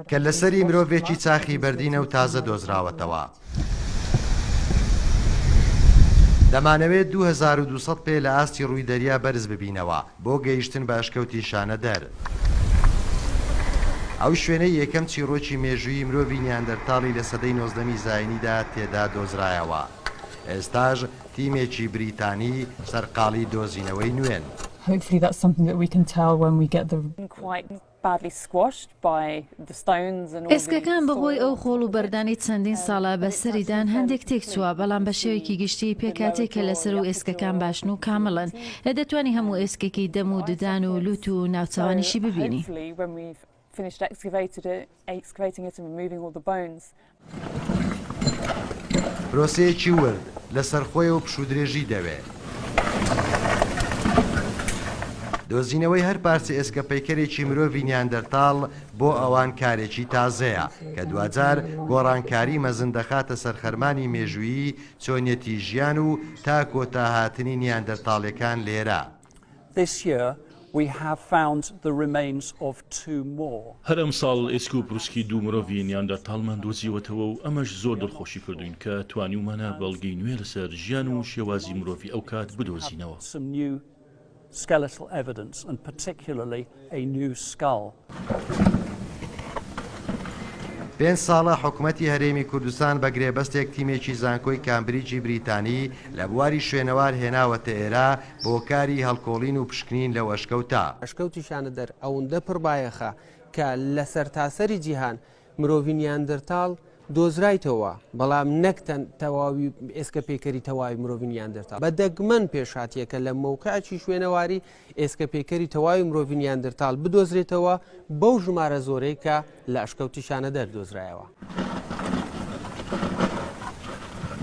کە لەسەری مرۆڤێکی چاخی بەردینە و تازە دۆزراوەتەوە. دەمانەوێت 2200 پێ لە ئاستی ڕووی دەریا بەرز ببینەوە بۆ گەیشتن بە ئەشکەوتی شانەدەر. ئەو شوێنەی یەکەم چیرۆکی مێژووی مرۆڤی نیاندەرتاڵی لە سەدەی 19ەمی زاینیدا تێدا دۆزرایەوە. ئێستاژ تیمێکی بریتانی سەرقاڵی دۆزینەوەی نوێن. ئێسکەکان بەهۆی ئەو خۆڵ و بەردانی چەندین ساڵە بەسەریدان هەندێک تێک چووە، بەڵام بە شێوەیەکی گشتی پێکاتێک کە لەسەر و ئێسکەکان باشن و کامڵن لە دەتوانی هەموو ئێسکێکی دەم و ددان و لوت و ناوچوانیشی ببینی. پرۆسەیەکی ورد لەسەر خۆی و پشودرێژی دەوێت. دۆزینەوەی هەر پارچە ئێسکە پەیکەرێکی مرۆڤی نیاندەرتاڵ بۆ ئەوان کارێکی تازەیە کە دوجار گۆڕانکاری مەزن دەخاتە سەرخەرمانی مێژوویی، چۆنیەتی ژیان و تا کۆتاهاتنی نیاندەرتاڵیەکان لێرە. هەر ئەم ساڵ ئێسک و پروسکی دوو مرۆڤی نیاندەرتاڵمان دۆزیوەتەوە و ئەمەش زۆر دڵخۆشی کردوین کە توانیومانە بەڵگەی نوێ لەسەر ژیان و شێوازی مرۆڤی ئەو کات بدۆزینەوە. Skeletal evidence and particularly a new skull. 5 ساڵە حکوومەتی هەرێمی کوردستان بە گرێبەستێک تیمێکی زانکۆی کامبریجی بریتانی لە بواری شوێنەوار هێناوەتە ئێرە بۆ کاری هەڵکۆڵین و پشکنین لە وەشکەوتە. ئەشکەوتی شانەدەر ئەوەندە پڕبایەخە کە لە سەرتاسەری جیهان مرۆڤی نیاندەرتاڵ دۆزرایتەوە، بەڵام نەکتەن تەواوی ئێسکە پێکەری تەواوی مرۆڤی نیاندەرتاڵ بە دەگمەن پێشاتیەکە لە مەوقعی شوێنەواری ئێسکە پێکەری تەواوی مرۆڤی نیاندەرتاڵ بدۆزرێتەوە بەو ژمارە زۆرەی کە لە ئەشکەوتی شانەدەر دۆزرایەوە.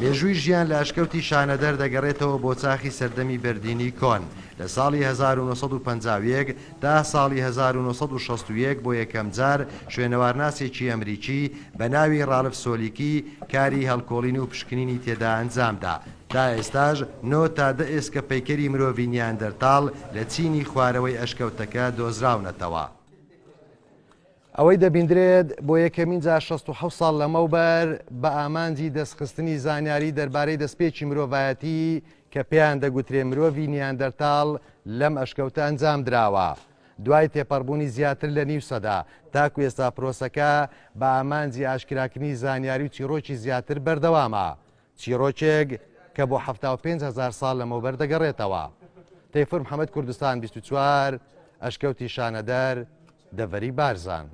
مێژووی ژیان لە ئەشکەوتی شانەدەر دەگەڕێتەوە بۆ چاخی سەردەمی بەردینی کۆن لە ساڵی 1950 تا ساڵی 1961 بۆ یەکەم جار شوێنەوارناسێکی ئەمریکی بە ناوی ڕالف سۆلیکی کاری هەڵکۆڵین و پشکنینی تێدا ئەنجامدا. تا ئێستاژ 9 تا 10 ئێسکە پەیکەری مرۆڤی نیاندەرتاڵ لە چینی خوارەوەی ئەشکەوتەکە دۆزراونەتەوە. ئەوەی دەبیندرێت بۆ یەکەمین جار 67 ساڵ لەمەوبەر بە ئامانجی دەستخستنی زانیاری دەربارەی دەستپێکی مرۆڤایەتی کە پێیان دەگوترێ مرۆڤی نیاندەرتاڵ لەم ئەشکەوتە ئەنجام درراوە. دوای تێپەڕبوونی زیاتر لە نیو سەدا تاکو ئێستا پرۆسەکە بە ئامانجی ئاشکراکردنی زانیاری و چیرۆکی زیاتر بەردەوامە. چیرۆکێک کە بۆ 75,000 ساڵ لەمەوبەر دەگەڕێتەوە. تەیفور محەممەد کوردستان 24 ئەشکەوتی شانەدەر دەڤەری بارزان.